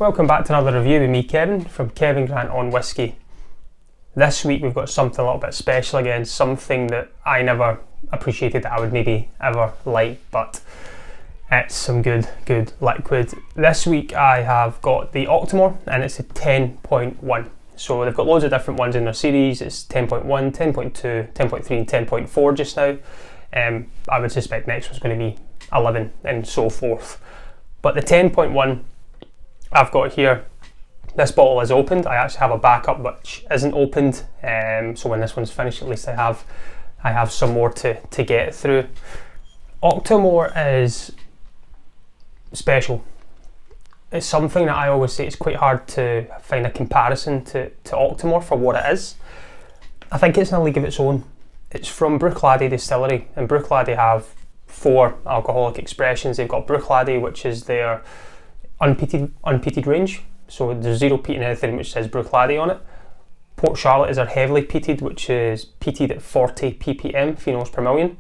Welcome back to another review with me, Kevin, from Kevin Grant on Whisky. This week we've got something a little bit special again, something that I never appreciated that I would maybe ever like, but it's some good liquid. This week I have got the Octomore and it's a 10.1. So they've got loads of different ones in their series. It's 10.1, 10.2, 10.3 and 10.4 just now. I would suspect next one's going to be 11 and so forth. But the 10.1 I've got here, this bottle is opened. I actually have a backup which isn't opened, so when this one's finished at least I have some more to get through. Octomore is special. It's something that I always say it's quite hard to find a comparison to Octomore for what it is. I think it's in a league of its own. It's from Bruichladdich Distillery, and Bruichladdich have 4 alcoholic expressions. They've got Bruichladdich, which is their unpeated range, so there's 0 peat in anything which says Bruichladdich on it. Port Charlotte is our heavily peated, which is peated at 40 ppm phenols per million,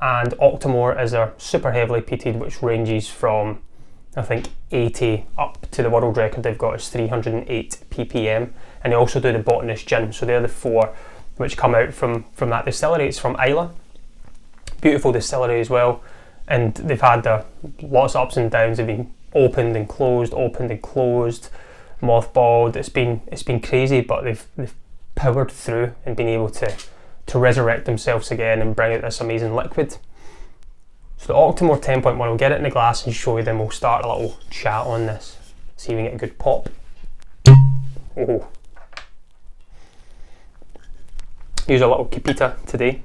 and Octomore is our super heavily peated, which ranges from I think 80 up to the world record they've got is 308 ppm, and they also do the Botanist Gin. So they're the 4 which come out from that distillery. It's from Islay, beautiful distillery as well, and they've had lots of ups and downs. They've been opened and closed, mothballed. It's been crazy, but they've powered through and been able to resurrect themselves again and bring out this amazing liquid. So the Octomore 10.1, we'll get it in the glass and show you, then we'll start a little chat on this, see if we can get a good pop. Oh, use a little Capita today.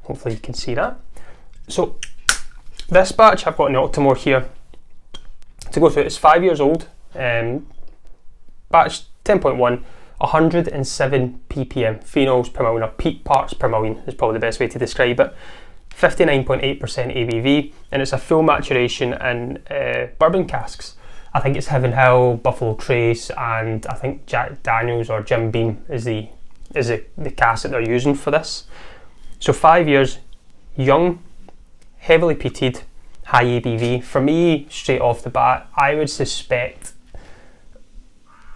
Hopefully you can see that. So this batch I've got in the Octomore here to go through. It's 5 years old. Batch 10.1, 107 ppm phenols per million, or peat parts per million is probably the best way to describe it. 59.8% ABV, and it's a full maturation in bourbon casks. I think it's Heaven Hill, Buffalo Trace, and I think Jack Daniels or Jim Beam is the cask that they're using for this. So 5 years, young, heavily peated, high ABV. For me, straight off the bat, I would suspect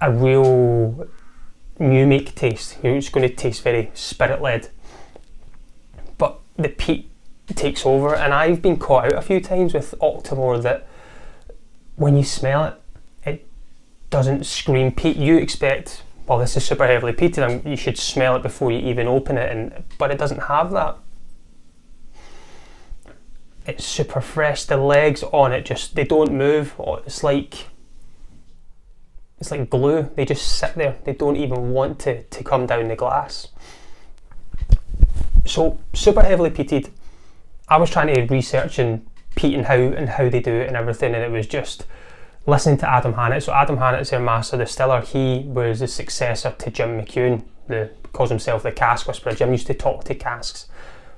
a real new make taste. It's going to taste very spirit-led, but the peat takes over, and I've been caught out a few times with Octomore that when you smell it, it doesn't scream peat. You expect, well, this is super heavily peated and you should smell it before you even open it, but it doesn't have that. It's super fresh. The legs on it they don't move. It's like glue. They just sit there. They don't even want to come down the glass. So super heavily peated. I was trying to research and peat and how they do it and everything, and it was just listening to Adam Hannett. So Adam Hannett's their master distiller. He was the successor to Jim McEwen, calls himself the cask whisperer. Jim used to talk to casks.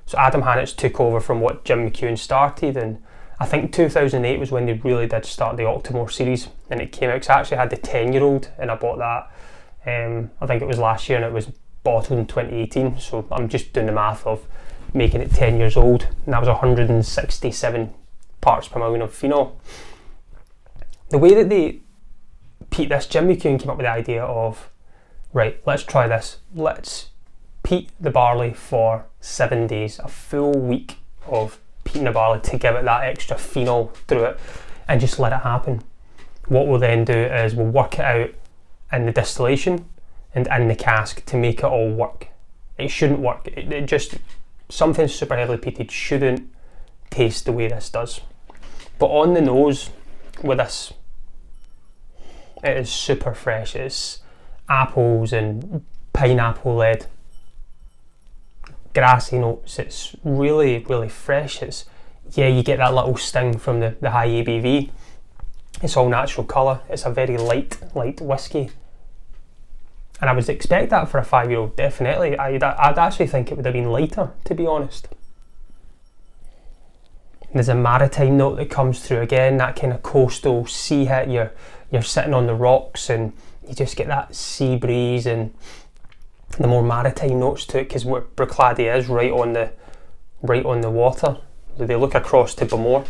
So Adam Hannett took over from what Jim McEwen started, and I think 2008 was when they really did start the Octomore series, and it came out, because I actually had the 10-year-old and I bought that, I think it was last year, and it was bottled in 2018, so I'm just doing the math of making it 10 years old, and that was 167 parts per million of phenol. The way that they peat this, Jim McEwen came up with the idea of, right, let's try this, let's peat the barley for 7 days, a full week of peating the barley to give it that extra phenol through it, and just let it happen. What we'll then do is we'll work it out in the distillation and in the cask to make it all work. It shouldn't work. It just, something super heavily peated shouldn't taste the way this does. But on the nose with this, it is super fresh. It's apples and pineapple led, grassy notes. It's really fresh. You get that little sting from the high ABV. It's all natural colour. It's a very light whiskey, and I would expect that for a 5-year-old. Definitely, I'd actually think it would have been lighter, to be honest. There's a maritime note that comes through again, that kind of coastal sea hit. You're sitting on the rocks and you just get that sea breeze and the more maritime notes to it, because what Bruichladdich is right on the water. They look across to Bamore.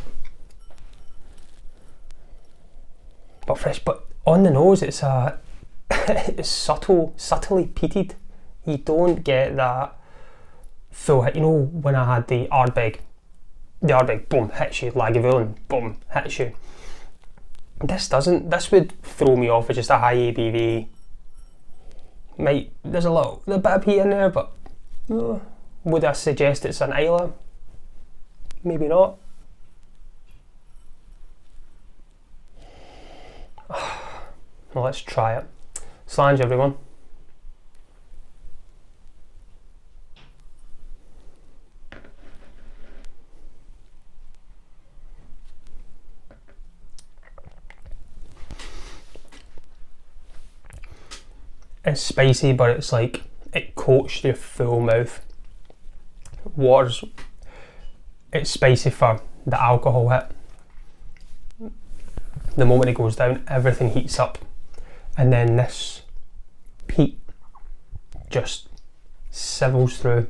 But fresh, but on the nose it's it's subtly peated. You don't get that full hit. You know, when I had the Ardbeg, boom, hits you. Lagavulin, boom, hits you. This doesn't. This would throw me off with just a high ABV. There's a bit of peat in there, but would I suggest it's an Islay? Maybe not. Well, let's try it. Slange, everyone. It's spicy, but it's like it coats your full mouth. It's spicy for the alcohol hit. The moment it goes down, everything heats up, and then this peat just sivels through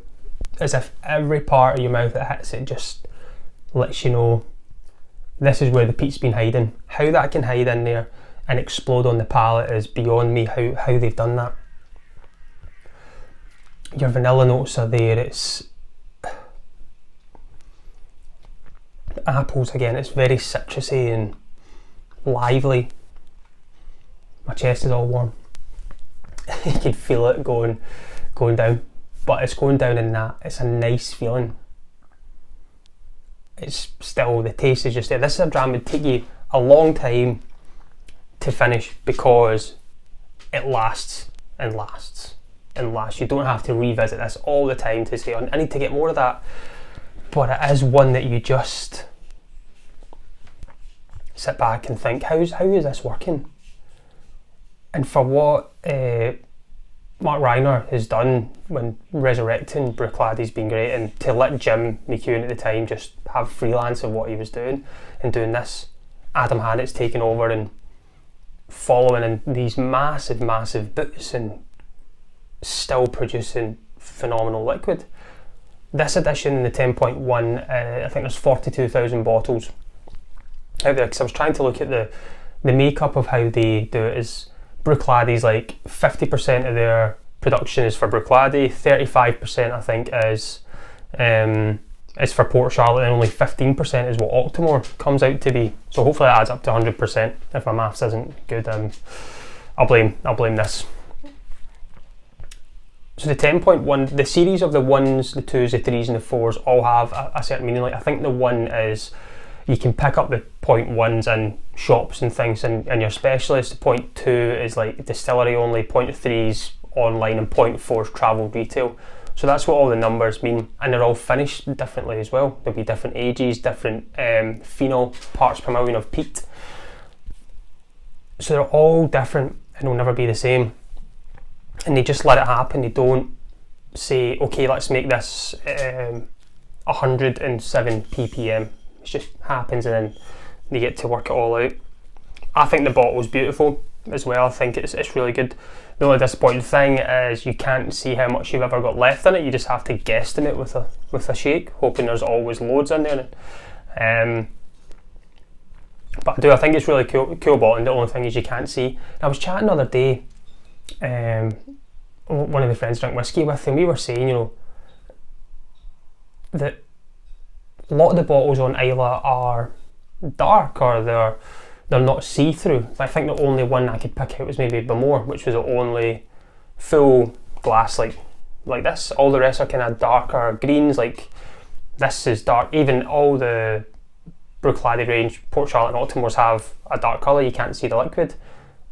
as if every part of your mouth that hits it just lets you know this is where the peat's been hiding. How that can hide in there and explode on the palate is beyond me, how they've done that. Your vanilla notes are there, it's apples again, it's very citrusy and lively. My chest is all warm. You can feel it going down, but it's going down in that. It's a nice feeling. It's still, the taste is just there. This is a dram that would take you a long time to finish because it lasts and lasts and lasts. You don't have to revisit this all the time to say, I need to get more of that. But it is one that you just sit back and think, how is this working? And for what Mark Reiner has done when resurrecting Bruichladdich has been great, and to let Jim McEwen at the time just have freelance of what he was doing and doing this, Adam Hannett's taken over and following in these massive boots and still producing phenomenal liquid. This edition, the 10.1, I think there's 42,000 bottles out there, because I was trying to look at the makeup of how they do it. Is Bruichladdich, like 50% of their production is for Bruichladdich, 35% I think is for Port Charlotte, and only 15% is what Octomore comes out to be. So hopefully that adds up to 100%. If my maths isn't good, I'll blame this. So the 10.1, the series of the 1s, the 2s, the 3s and the 4s all have a certain meaning. Like I think the 1 is, you can pick up the 0.1s in shops and things and your specialist. 0.2 is like distillery only, 0.3's online, and 0.4's travel retail. So that's what all the numbers mean, and they're all finished differently as well. There'll be different ages, different phenol, parts per million of peat. So they're all different and will never be the same. And they just let it happen. They don't say, okay, let's make this 107 ppm. It just happens, and then they get to work it all out. I think the bottle's beautiful as well. I think it's really good. The only disappointing thing is you can't see how much you've ever got left in it. You just have to guesstimate with a shake, hoping there's always loads in there. But I think it's really cool bottle, and the only thing is you can't see. I was chatting the other day, one of the friends drank whiskey with, and we were saying, that a lot of the bottles on Islay are dark, or they're not see-through. I think the only one I could pick out was maybe Bamore, which was the only full glass like this. All the rest are kind of darker greens. Like this is dark. Even all the Bruichladdich range, Port Charlotte and Octomores have a dark colour. You can't see the liquid.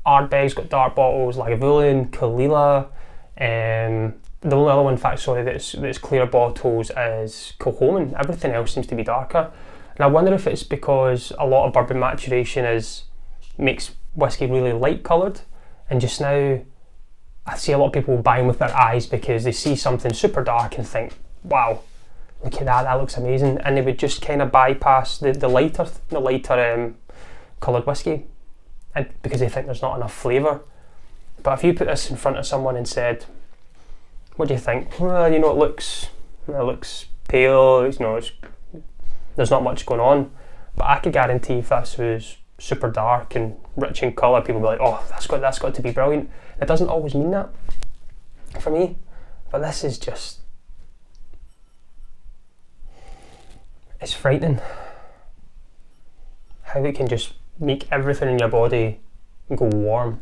Ardbeg's got dark bottles, Lagavulin, Kalila. The only other one, in fact, that's clear bottles is Kilchoman. Everything else seems to be darker. And I wonder if it's because a lot of bourbon maturation makes whiskey really light coloured, and just now I see a lot of people buying with their eyes because they see something super dark and think, wow, look at that looks amazing, and they would just kind of bypass the lighter coloured whiskey, and because they think there's not enough flavour. But if you put this in front of someone and said, what do you think? Well, it looks pale, it's there's not much going on. But I could guarantee if this was super dark and rich in colour, people would be like, oh, that's got to be brilliant. It doesn't always mean that for me, but this is just, it's frightening how it can just make everything in your body go warm.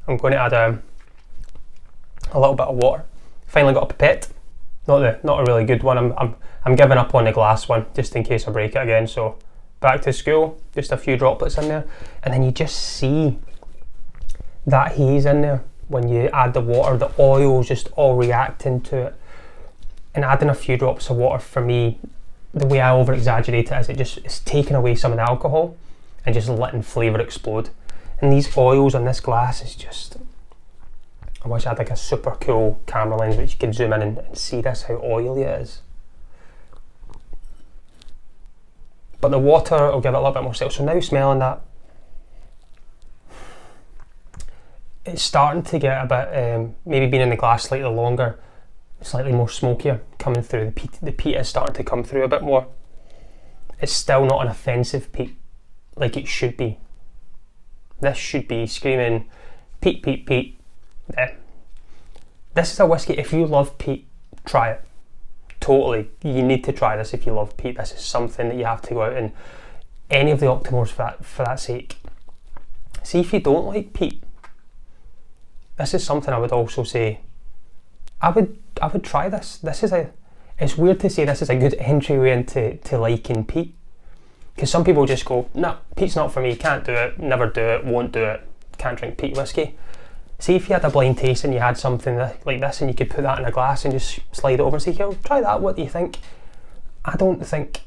I'm going to add a little bit of water. Finally got a pipette, not a really good one. I'm giving up on the glass one just in case I break it again. So back to school, just a few droplets in there, and then you just see that haze in there when you add the water. The oil's just all reacting to it, and adding a few drops of water, for me, the way I over exaggerate it is it's taking away some of the alcohol and just letting flavour explode. And these oils on this glass is just, I wish I had like a super cool camera lens which you can zoom in and see this, how oily it is. But the water will give it a little bit more salt. So now smelling that, it's starting to get a bit, maybe being in the glass slightly longer, slightly more smokier coming through. The peat is starting to come through a bit more. It's still not an offensive peat like it should be. This should be screaming peat, peat, peat. This is a whiskey, if you love peat, try it. Totally, you need to try this if you love peat. This is something that you have to go out and any of the Octomores for that sake. See, if you don't like peat, this is something I would also say, I would try this. It's weird to say this is a good entryway into liking peat, because some people just go, no, peat's not for me, can't do it, never do it, won't do it, can't drink peat whiskey. See, if you had a blind taste and you had something like this and you could put that in a glass and just slide it over and say, here, try that, what do you think? I don't think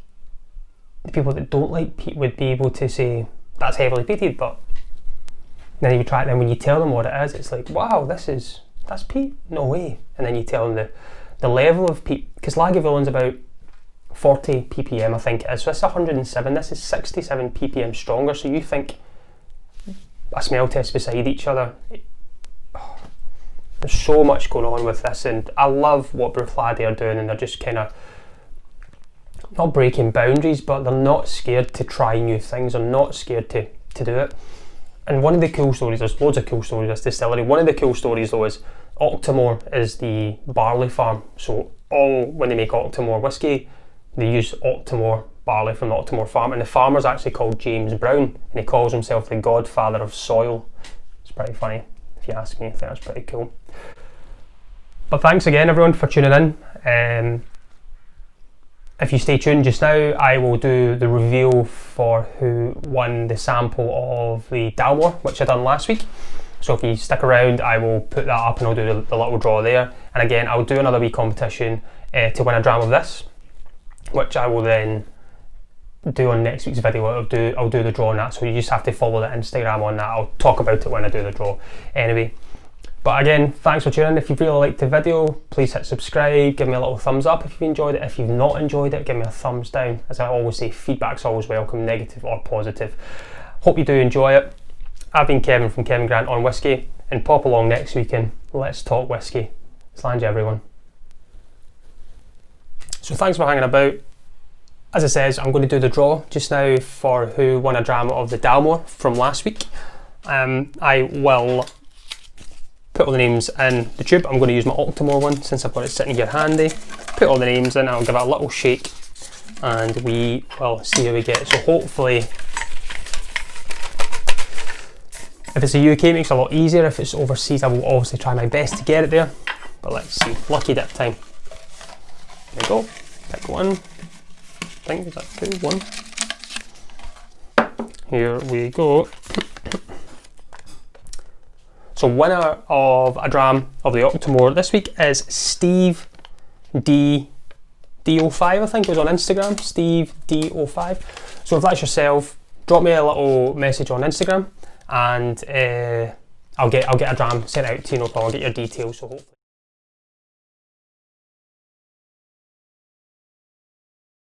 the people that don't like peat would be able to say that's heavily peated, but then you try it, and when you tell them what it is, it's like, wow, that's peat? No way. And then you tell them the level of peat, because Lagavulin about 40 ppm, I think it is. So this is 107, this is 67 ppm stronger. So you think a smell test beside each other. There's so much going on with this, and I love what Bruichladdich are doing, and they're just kind of not breaking boundaries, but they're not scared to try new things. They're not scared to do it. And one of the cool stories, there's loads of cool stories with this distillery. One of the cool stories though is Octomore is the barley farm. So when they make Octomore whiskey, they use Octomore barley from the Octomore farm, and the farmer's actually called James Brown, and he calls himself the godfather of soil. It's pretty funny, if you ask me. I think that's pretty cool. But thanks again everyone for tuning in. If you stay tuned just now, I will do the reveal for who won the sample of the Dalmore, which I done last week. So if you stick around, I will put that up and I'll do the little draw there. And again, I'll do another wee competition to win a dram of this, which I will then do on next week's video. I'll do the draw on that, so you just have to follow the Instagram on that. I'll talk about it when I do the draw anyway. But again, thanks for tuning in. If you've really liked the video, please hit subscribe, give me a little thumbs up if you've enjoyed it. If you've not enjoyed it, give me a thumbs down. As I always say, feedback's always welcome, negative or positive. Hope you do enjoy it. I've been Kevin from Kevin Grant on Whiskey, and pop along next week and let's talk whiskey. Slange everyone. So thanks for hanging about. As I says, I'm going to do the draw just now for who won a dram of the Dalmore from last week. I will put all the names in the tube. I'm going to use my Octomore one since I've got it sitting here handy. Put all the names in, I'll give it a little shake and we will see how we get. So hopefully, if it's the UK, it makes it a lot easier. If it's overseas, I will obviously try my best to get it there. But let's see, lucky dip time. There we go, pick one. I think, is that two? One. Here we go. So winner of a dram of the Octomore this week is Steve D05, I think it was on Instagram, Steve D05. So if that's yourself, drop me a little message on Instagram and I'll get a dram sent out to you, no problem. I'll get your details, so hopefully.